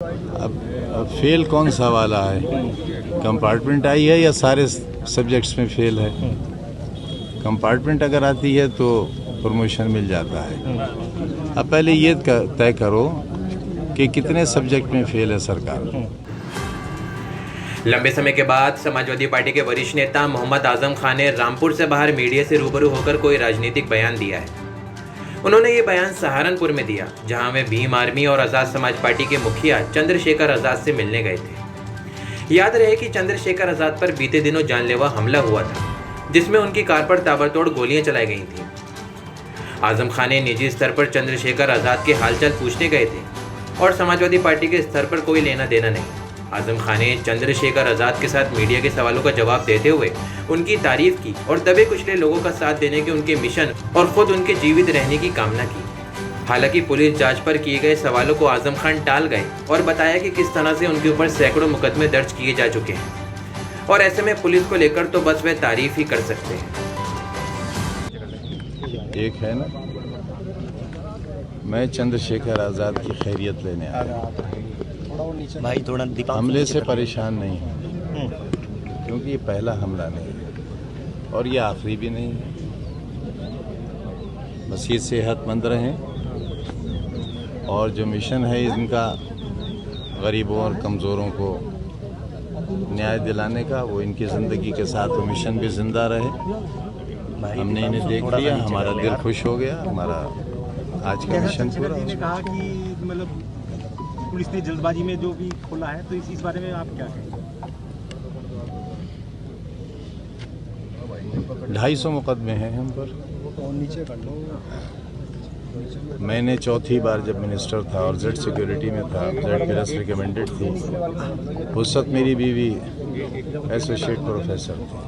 अब फेल कौन सा वाला है? कंपार्टमेंट आई है या सारे सब्जेक्ट्स में फेल है? कंपार्टमेंट अगर आती है तो प्रमोशन मिल जाता है। अब पहले ये तय करो कि कितने सब्जेक्ट में फेल है सरकार। लंबे समय के बाद समाजवादी पार्टी के वरिष्ठ नेता मोहम्मद आजम खान ने रामपुर से बाहर मीडिया से रूबरू होकर कोई राजनीतिक बयान दिया है। उन्होंने ये बयान सहारनपुर में दिया, जहां वे भीम आर्मी और आज़ाद समाज पार्टी के मुखिया चंद्रशेखर आज़ाद से मिलने गए थे। याद रहे कि चंद्रशेखर आज़ाद पर बीते दिनों जानलेवा हमला हुआ था, जिसमें उनकी कार पर ताबड़तोड़ गोलियां चलाई गई थीं। आजम खान ने निजी स्तर पर चंद्रशेखर आज़ाद के हालचाल पूछने गए थे और समाजवादी पार्टी के स्तर पर कोई लेना देना नहीं। आजम खान ने चंद्रशेखर आज़ाद के साथ मीडिया के सवालों का जवाब देते हुए उनकी तारीफ की और दबे कुचले लोगों का साथ देने के उनके मिशन और खुद उनके जीवित रहने की कामना की। हालांकि पुलिस जांच पर किए गए सवालों को आजम खान टाल गए और बताया कि किस तरह से उनके ऊपर सैकड़ों मुकदमे दर्ज किए जा चुके हैं और ऐसे में पुलिस को लेकर तो बस वे तारीफ ही कर सकते हैं। एक है ना, मैं चंद्रशेखर आज़ाद की खैरियत लेने आया। भाई थोड़ा हमले से परेशान नहीं हूँ, क्योंकि ये पहला हमला नहीं है और ये आखिरी भी नहीं है। बस ये सेहतमंद रहें और जो मिशन है इनका गरीबों और कमज़ोरों को न्याय दिलाने का, वो इनकी ज़िंदगी के साथ वो मिशन भी ज़िंदा रहे। हमने इन्हें देख लिया, हमारा दिल खुश हो गया। हमारा आज का मिशन पूरा। कहा कि मतलब पुलिस ने जल्दबाजी में जो भी खोला है, तो इस बारे में आप क्या कहेंगे? 250 मुकदमे हैं हम पर। नीचे कर लो। मैंने चौथी बार जब मिनिस्टर था और जेड सिक्योरिटी में था, जेड प्लस रिकमेंडेड थी, उस वक्त मेरी बीवी एसोसिएट प्रोफेसर थी।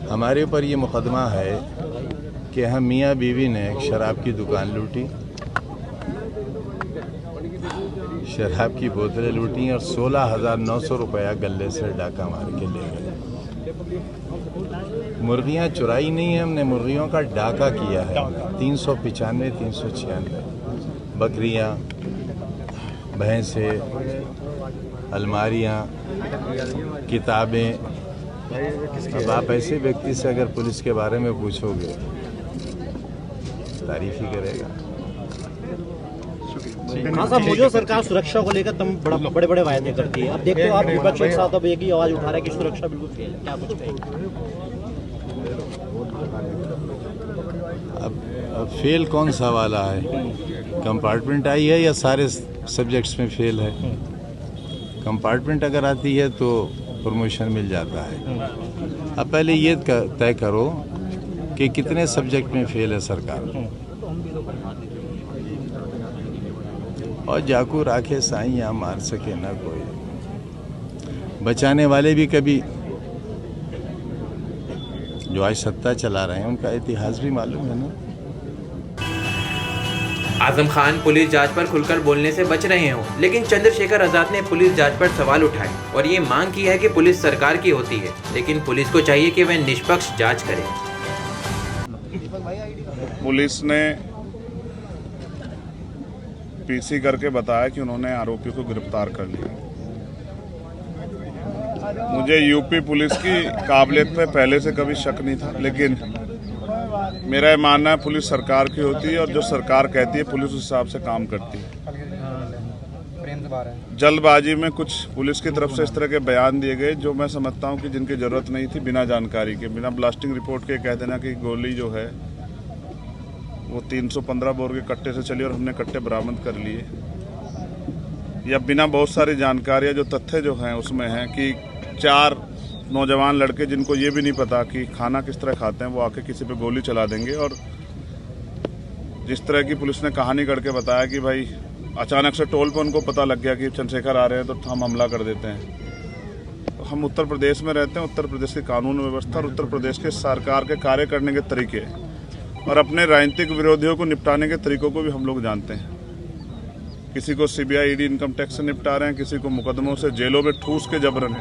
हमारे ऊपर ये मुकदमा है कि हम मियाँ बीवी ने एक शराब की दुकान लूटी, शराब की बोतलें लूटी और 16,900 रुपया गले से डाका मार के ले गए। मुर्गियाँ चुराई नहीं है हमने, मुर्गियों का डाका किया है। 395, 396 बकरियाँ, भैंसे, अलमारियाँ, किताबें। अब आप ऐसे व्यक्ति से अगर पुलिस के बारे में पूछोगे, तारीफ ही करेगा। हाँ साहब, मौजूदा सरकार सुरक्षा को लेकर बड़े बड़े वायदे करती है। अब देखते हो आप विपक्ष के साथ अब एक ही आवाज उठा रहा है कि सुरक्षा बिल्कुल फेल है। क्या कुछ कहेंगे? अब फेल कौन सा वाला है? कंपार्टमेंट आई है या सारे सब्जेक्ट्स में फेल है? कंपार्टमेंट अगर आती है तो प्रमोशन मिल जाता है। अब पहले ये तय करो कि कितने सब्जेक्ट में फेल है सरकार। और जाकू राखे साईं यहाँ मार सके ना कोई। बचाने वाले भी कभी जो आज सत्ता चला रहे हैं उनका इतिहास भी मालूम है ना। आजम खान पुलिस जांच पर खुलकर बोलने से बच रहे हों, लेकिन चंद्रशेखर आज़ाद ने पुलिस जांच पर सवाल उठाए और ये मांग की है कि पुलिस सरकार की होती है, लेकिन पुलिस को चाहिए कि वह निष्पक्ष जांच करे। पुलिस ने पीसी करके बताया कि उन्होंने आरोपी को गिरफ्तार कर लिया। मुझे यूपी पुलिस की काबिलियत पे पहले से कभी शक नहीं था, लेकिन मेरा ये मानना है पुलिस सरकार की होती है और जो सरकार कहती है पुलिस उस हिसाब से काम करती है। जल्दबाजी में कुछ पुलिस की तरफ से इस तरह के बयान दिए गए जो मैं समझता हूं कि जिनकी जरूरत नहीं थी, बिना जानकारी के, बिना ब्लास्टिंग रिपोर्ट के कह देना कि गोली जो है वो 315 बोर के कट्टे से चली और हमने कट्टे बरामद कर लिए, या बिना बहुत सारी जानकारियाँ जो तथ्य जो हैं उसमें हैं कि 4 नौजवान लड़के जिनको ये भी नहीं पता कि खाना किस तरह खाते हैं, वो आके किसी पे गोली चला देंगे। और जिस तरह की पुलिस ने कहानी करके बताया कि भाई अचानक से टोल पर उनको पता लग गया कि चंद्रशेखर आ रहे हैं तो हम हमला कर देते हैं। तो हम उत्तर प्रदेश में रहते हैं, उत्तर प्रदेश की कानून व्यवस्था और उत्तर प्रदेश के सरकार के कार्य करने के तरीके और अपने राजनीतिक विरोधियों को निपटाने के तरीकों को भी हम लोग जानते हैं। किसी को सीबीआई, ईडी, इनकम टैक्स से निपटा रहे हैं, किसी को मुकदमों से जेलों में ठूस के जबरन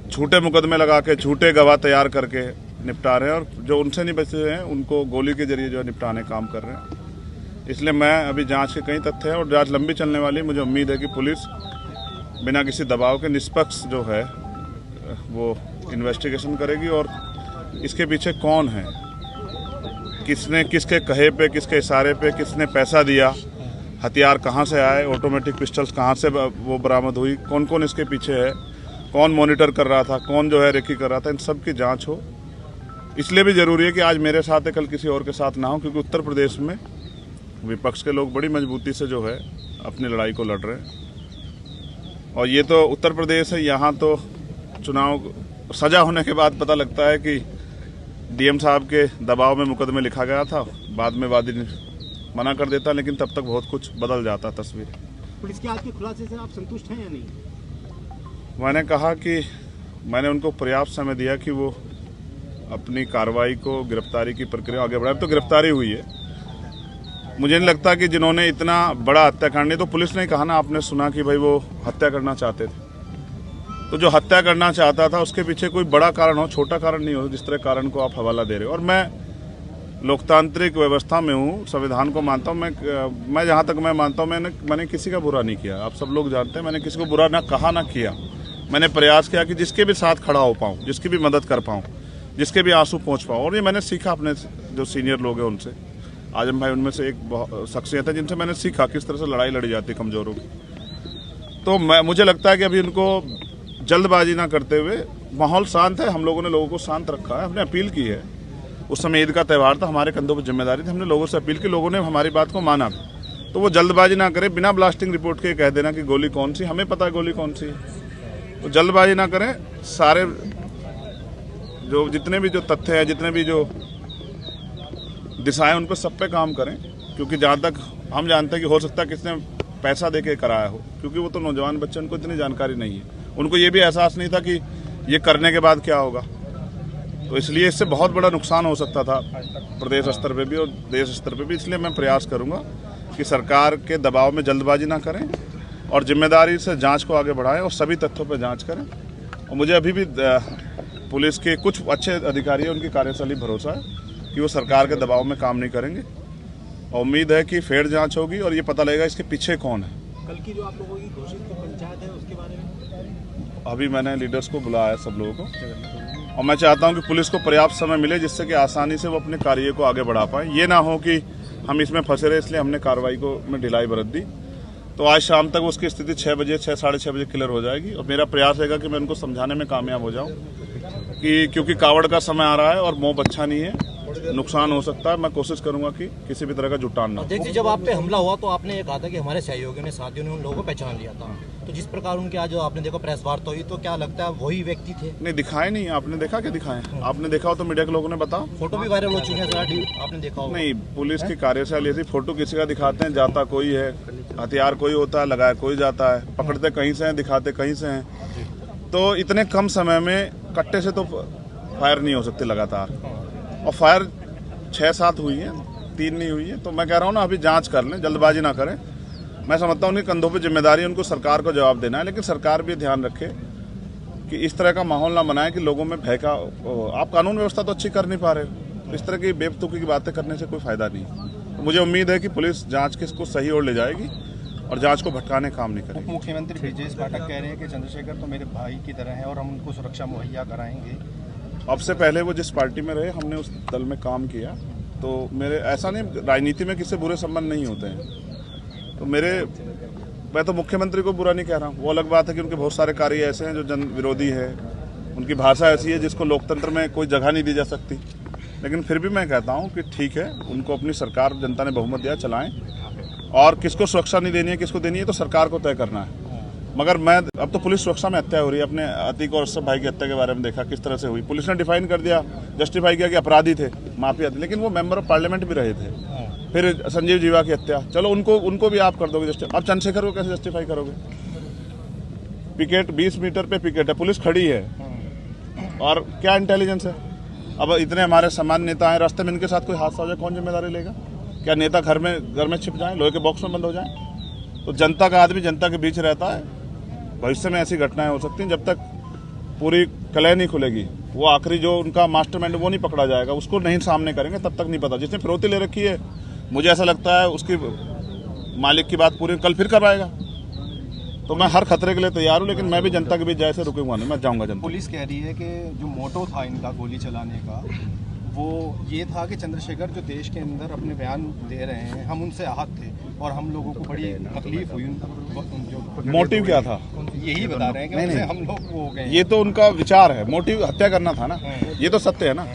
झूठे मुकदमे लगा के झूठे गवाह तैयार करके निपटा रहे हैं, और जो उनसे नहीं बचे हैं उनको गोली के जरिए जो है निपटाने काम कर रहे हैं। इसलिए मैं अभी जांच के कई तथ्य हैं और जांच लंबी चलने वाली है। मुझे उम्मीद है कि पुलिस बिना किसी दबाव के निष्पक्ष जो है वो इन्वेस्टिगेशन करेगी और इसके पीछे कौन है, किसने किसके कहे पे, किसके इशारे पे किसने पैसा दिया, हथियार कहाँ से आए, ऑटोमेटिक पिस्टल्स कहाँ से वो बरामद हुई, कौन कौन इसके पीछे है, कौन मॉनिटर कर रहा था, कौन जो है रेकी कर रहा था, इन सब की जांच हो। इसलिए भी ज़रूरी है कि आज मेरे साथ है, कल किसी और के साथ ना हो, क्योंकि उत्तर प्रदेश में विपक्ष के लोग बड़ी मजबूती से जो है अपनी लड़ाई को लड़ रहे हैं। और ये तो उत्तर प्रदेश है, यहाँ तो चुनाव सजा होने के बाद पता लगता है कि डीएम साहब के दबाव में मुकदमे लिखा गया था, बाद में वादी मना कर देता, लेकिन तब तक बहुत कुछ बदल जाता तस्वीर। पुलिस के आज के खुलासे से आप संतुष्ट हैं या नहीं? मैंने कहा कि मैंने उनको पर्याप्त समय दिया कि वो अपनी कार्रवाई को, गिरफ्तारी की प्रक्रिया आगे बढ़ाए। तो गिरफ्तारी हुई है। मुझे नहीं लगता कि जिन्होंने इतना बड़ा हत्याकांड, तो पुलिस ने कहा ना, आपने सुना कि भाई वो हत्या करना चाहते थे, तो जो हत्या करना चाहता था उसके पीछे कोई बड़ा कारण हो, छोटा कारण नहीं हो, जिस तरह कारण को आप हवाला दे रहे हो। और मैं लोकतांत्रिक व्यवस्था में हूँ, संविधान को मानता हूँ। मैं जहाँ तक मैं मानता हूँ, मैंने किसी का बुरा नहीं किया। आप सब लोग जानते हैं, मैंने किसी को बुरा ना कहा ना किया। मैंने प्रयास किया कि जिसके भी साथ खड़ा हो पाऊँ, जिसकी भी मदद कर पाऊँ, जिसके भी आंसू पहुँच पाऊँ। और ये मैंने सीखा अपने जो सीनियर लोग हैं उनसे। आजम भाई उनमें से एक शख्सियत है जिनसे मैंने सीखा किस तरह से लड़ाई लड़ी जाती है कमजोरों की। तो मुझे लगता है कि अभी उनको जल्दबाजी ना करते हुए, माहौल शांत है, हम लोगों ने लोगों को शांत रखा है, हमने अपील की है। उस समय ईद का त्यौहार था, हमारे कंधों पर जिम्मेदारी थी, हमने लोगों से अपील की, लोगों ने हमारी बात को माना। तो वो जल्दबाजी ना करे, बिना ब्लास्टिंग रिपोर्ट के कह देना कि गोली कौन सी, हमें पता है गोली कौन सी है। तो जल्दबाजी ना करें, सारे जो जितने भी जो तथ्य है, जितने भी जो दिशाएं, उन पर सब पे काम करें। क्योंकि जहाँ तक हम जानते हैं कि हो सकता है किसने पैसा दे के कराया हो, क्योंकि वो तो नौजवान बच्चे, उनको इतनी जानकारी नहीं है, उनको ये भी एहसास नहीं था कि ये करने के बाद क्या होगा। तो इसलिए इससे बहुत बड़ा नुकसान हो सकता था प्रदेश स्तर पे भी और देश स्तर पे भी। इसलिए मैं प्रयास करूंगा कि सरकार के दबाव में जल्दबाजी ना करें और जिम्मेदारी से जांच को आगे बढ़ाएं और सभी तथ्यों पर जांच करें। और मुझे अभी भी पुलिस के कुछ अच्छे अधिकारी हैं, उनकी कार्यशैली भरोसा है कि वो सरकार के दबाव में काम नहीं करेंगे। और उम्मीद है कि फेयर जाँच होगी और ये पता लगेगा इसके पीछे कौन है। कल की जो आप लोगों की घोषित पंचायत है, उसके बारे में अभी मैंने लीडर्स को बुलाया है, सब लोगों को, और मैं चाहता हूं कि पुलिस को पर्याप्त समय मिले जिससे कि आसानी से वो अपने कार्य को आगे बढ़ा पाए। ये ना हो कि हम इसमें फंसे रहे, इसलिए हमने कार्रवाई को में ढिलाई बरत दी। तो आज शाम तक उसकी स्थिति 6 बजे, 6-6:30 बजे क्लियर हो जाएगी। और मेरा प्रयास रहेगा कि मैं उनको समझाने में कामयाब हो जाऊँ कि क्योंकि कावड़ का समय आ रहा है और मोह अच्छा नहीं है, नुकसान हो सकता है। मैं कोशिश करूंगा कि किसी भी तरह का जुटान ना हो। देखिए, जब आप पे हमला हुआ तो आपने ये कहा था कि हमारे सहयोगियों ने, साथियों ने उन लोगों को पहचान लिया था। तो जिस प्रकार उनके आज जो आपने देखा प्रेस वार्ता हुई, तो क्या लगता है वही व्यक्ति थे? नहीं, दिखाए नहीं। आपने देखा क्या दिखाए? आपने देखा हो तो मीडिया के लोगों ने बताओ। फोटो भी वायरल हो चुके हैं, आपने देखा हो? नहीं, पुलिस की कार्यशैली ऐसी, फोटो किसी का दिखाते हैं, जाता कोई है, हथियार कोई होता है, लगाया कोई जाता है, पकड़ते कहीं से हैं, दिखाते कहीं से हैं। तो इतने कम समय में कट्टे से तो फायर नहीं हो सकती लगातार। और फायर 6-7 हुई है, 3 नहीं हुई है। तो मैं कह रहा हूँ ना, अभी जांच कर लें, जल्दबाजी ना करें। मैं समझता हूँ उनके कंधों पे जिम्मेदारी है, उनको सरकार को जवाब देना है। लेकिन सरकार भी ध्यान रखे कि इस तरह का माहौल ना बनाए कि लोगों में भय का। आप कानून व्यवस्था तो अच्छी कर नहीं पा रहे हो, इस तरह की बेवकूफ़ी की बातें करने से कोई फायदा नहीं। तो मुझे उम्मीद है कि पुलिस जाँच के इसको सही ओर ले जाएगी और जांच को भटकाने काम नहीं करेगी। मुख्यमंत्री ब्रजेश पाठक कह रहे हैं कि चंद्रशेखर तो मेरे भाई की तरह है और हम उनको सुरक्षा मुहैया कराएंगे। अब से पहले वो जिस पार्टी में रहे, हमने उस दल में काम किया। तो मेरे ऐसा नहीं, राजनीति में किसी बुरे संबंध नहीं होते हैं। तो मैं तो मुख्यमंत्री को बुरा नहीं कह रहा हूँ। वो अलग बात है कि उनके बहुत सारे कार्य ऐसे हैं जो जन विरोधी है, उनकी भाषा ऐसी है जिसको लोकतंत्र में कोई जगह नहीं दी जा सकती। लेकिन फिर भी मैं कहता हूँ कि ठीक है, उनको अपनी सरकार, जनता ने बहुमत दिया, चलाएं। और किसको सुरक्षा नहीं देनी है, किसको देनी है, तो सरकार को तय करना है। मगर अब तो पुलिस सुरक्षा में हत्या हो रही है। अपने अतीक और अशरफ भाई की हत्या के बारे में देखा किस तरह से हुई। पुलिस ने डिफाइन कर दिया, जस्टिफाई किया कि अपराधी थे, माफिया थे, लेकिन वो मेंबर ऑफ पार्लियामेंट भी रहे थे। फिर संजीव जीवा की हत्या, चलो उनको भी आप कर दोगे जस्टिफाई। अब चंद्रशेखर को कैसे जस्टिफाई करोगे? पिकेट 20 मीटर पे पिकेट है, पुलिस खड़ी है, और क्या इंटेलिजेंस है? अब इतने हमारे सामान्य नेता हैं, रास्ते में इनके साथ कोई हादसा हो जाए, कौन जिम्मेदारी लेगा? क्या नेता घर में छिप जाए, लोहे के बॉक्स में बंद हो जाए? तो जनता का आदमी जनता के बीच रहता है। भविष्य में ऐसी घटनाएं हो सकती हैं। जब तक पूरी कलह नहीं खुलेगी, वो आखिरी जो उनका मास्टरमाइंड वो नहीं पकड़ा जाएगा, उसको नहीं सामने करेंगे, तब तक नहीं पता। जिसने फिरौती ले रखी है, मुझे ऐसा लगता है उसकी मालिक की बात पूरी कल फिर करवाएगा। तो मैं हर खतरे के लिए तैयार हूँ, लेकिन मैं भी जनता के बीच जैसे रुकूंगा नहीं, मैं जाऊंगा जनता। पुलिस कह रही है कि जो मोटो था इनका गोली चलाने का वो ये था कि चंद्रशेखर जो देश के अंदर अपने बयान दे रहे हैं, हम उनसे आहत थे और हम लोगों को बड़ी तकलीफ हुई। जो मोटिव क्या था यही बता रहे हैं कि उनसे हम लोग वो हो गए। ये तो उनका विचार है, मोटिव हत्या करना था ना, ये तो सत्य है ना।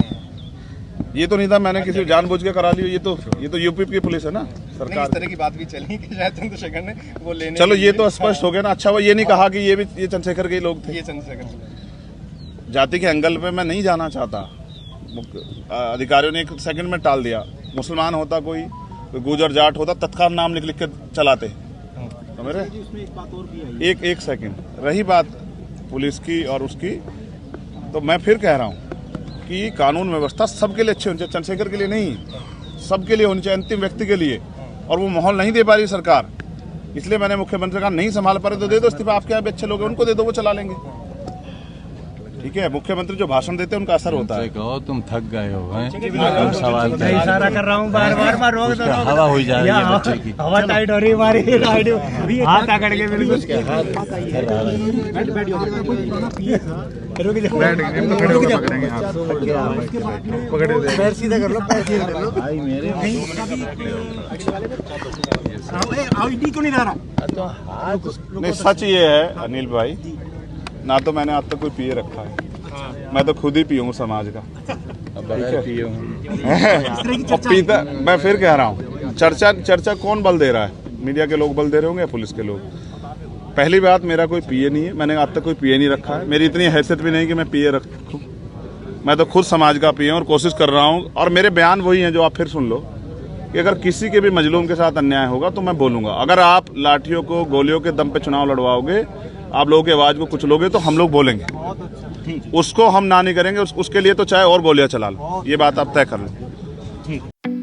ये तो नहीं था मैंने किसी जानबूझ के करा लिया। ये तो यूपी की पुलिस है ना नहीं, सरकार। इस तरह की बात भी चली कि शायद चंद्रशेखर ने वो लेने। चलो ये तो स्पष्ट हो गया ना। अच्छा वो ये नहीं कहा कि ये चंद्रशेखर के ही लोग थे। ये चंद्रशेखर जाति के एंगल पे मैं नहीं जाना चाहता। अधिकारियों ने एक सेकंड में टाल दिया। मुसलमान होता कोई गुजर जाट होता, तत्काल नाम लिख के चलाते। तो मेरे एक सेकंड रही बात पुलिस की और उसकी, तो मैं फिर कह रहा हूँ कि कानून व्यवस्था सबके लिए अच्छी होनी चाहिए, चंद्रशेखर के लिए नहीं, सबके लिए होनी चाहिए, अंतिम व्यक्ति के लिए। और वो माहौल नहीं दे पा रही सरकार, इसलिए मैंने मुख्यमंत्री का नहीं संभाल पा रहे तो दे दो इस्तीफा। आपके यहाँ भी अच्छे लोग हैं, उनको दे दो, वो चला लेंगे। ठीक है, मुख्यमंत्री जो भाषण देते हैं उनका असर होता है। कहो तुम थक गए हो हैं? तुम सवाल इशारा कर रहा हूँ बार रोक दो। हवा हो जा रही है बच्चे की। हवा टाइट हो रही है हमारी, हाथ आकड़ के बिल्कुल। पैर सीधा कर लो, पैर सीधा कर लो भाई मेरे। क्यों नहीं रहा? नहीं, सच ये है अनिल भाई, ना तो मैंने आज तक कोई पिए रखा है, मैं तो खुद ही पियूँ समाज का। और पीता, मैं फिर कह रहा हूँ, चर्चा कौन बल दे रहा है? मीडिया के लोग बल दे रहे होंगे या पुलिस के लोग? पहली बात, मेरा कोई पिए नहीं है, मैंने आज तक कोई पिए नहीं रखा है। मेरी इतनी हैसियत भी नहीं कि मैं पिए रखूँ। मैं तो खुद समाज का पिए और कोशिश कर रहा हूँ। और मेरे बयान वही हैं जो आप फिर सुन लो कि अगर किसी के भी मजलूम के साथ अन्याय होगा तो मैं बोलूँगा। अगर आप लाठियों को, गोलियों के दम पे चुनाव लड़वाओगे, आप लोगों की आवाज़ को कुचलोगे, तो हम लोग बोलेंगे। उसको हम ना नहीं करेंगे, उसके लिए तो चाहे और गोलियां चला लो। ये बात आप तय कर लो।